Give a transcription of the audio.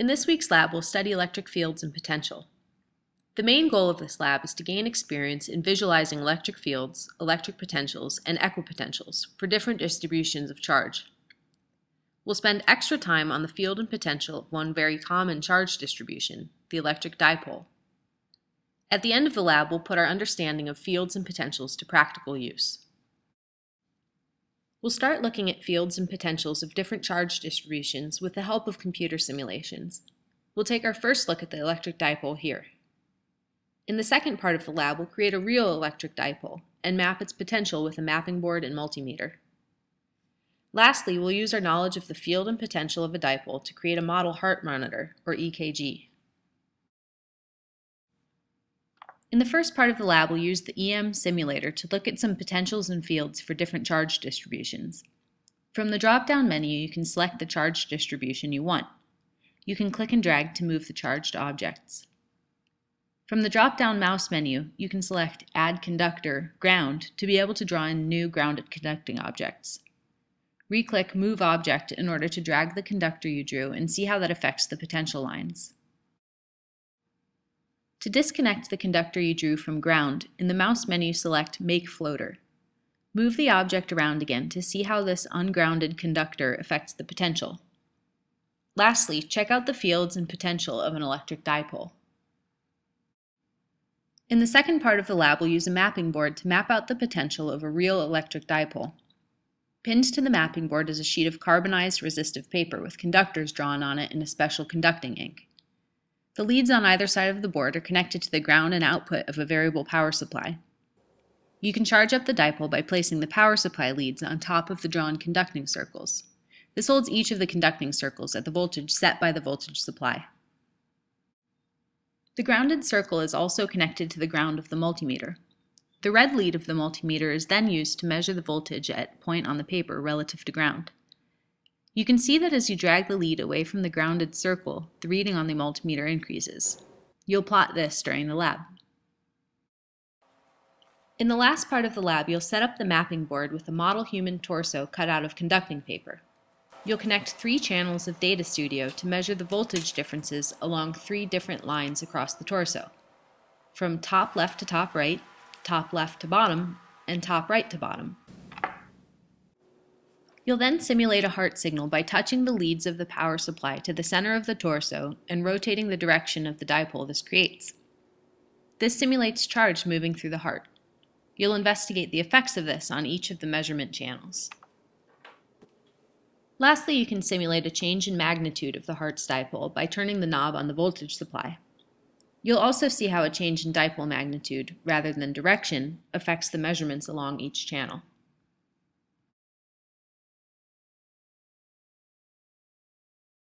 In this week's lab, we'll study electric fields and potential. The main goal of this lab is to gain experience in visualizing electric fields, electric potentials, and equipotentials for different distributions of charge. We'll spend extra time on the field and potential of one very common charge distribution, the electric dipole. At the end of the lab, we'll put our understanding of fields and potentials to practical use. We'll start looking at fields and potentials of different charge distributions with the help of computer simulations. We'll take our first look at the electric dipole here. In the second part of the lab, we'll create a real electric dipole and map its potential with a mapping board and multimeter. Lastly, we'll use our knowledge of the field and potential of a dipole to create a model heart monitor, or EKG. In the first part of the lab, we'll use the EM simulator to look at some potentials and fields for different charge distributions. From the drop-down menu, you can select the charge distribution you want. You can click and drag to move the charged objects. From the drop-down mouse menu, you can select Add Conductor, Ground to be able to draw in new grounded conducting objects. Re-click Move Object in order to drag the conductor you drew and see how that affects the potential lines. To disconnect the conductor you drew from ground, in the mouse menu select Make Floater. Move the object around again to see how this ungrounded conductor affects the potential. Lastly, check out the fields and potential of an electric dipole. In the second part of the lab, we'll use a mapping board to map out the potential of a real electric dipole. Pinned to the mapping board is a sheet of carbonized resistive paper with conductors drawn on it in a special conducting ink. The leads on either side of the board are connected to the ground and output of a variable power supply. You can charge up the dipole by placing the power supply leads on top of the drawn conducting circles. This holds each of the conducting circles at the voltage set by the voltage supply. The grounded circle is also connected to the ground of the multimeter. The red lead of the multimeter is then used to measure the voltage at point on the paper relative to ground. You can see that as you drag the lead away from the grounded circle, the reading on the multimeter increases. You'll plot this during the lab. In the last part of the lab, you'll set up the mapping board with a model human torso cut out of conducting paper. You'll connect 3 channels of Data Studio to measure the voltage differences along 3 different lines across the torso, from top left to top right, top left to bottom, and top right to bottom. You'll then simulate a heart signal by touching the leads of the power supply to the center of the torso and rotating the direction of the dipole this creates. This simulates charge moving through the heart. You'll investigate the effects of this on each of the measurement channels. Lastly, you can simulate a change in magnitude of the heart's dipole by turning the knob on the voltage supply. You'll also see how a change in dipole magnitude, rather than direction, affects the measurements along each channel.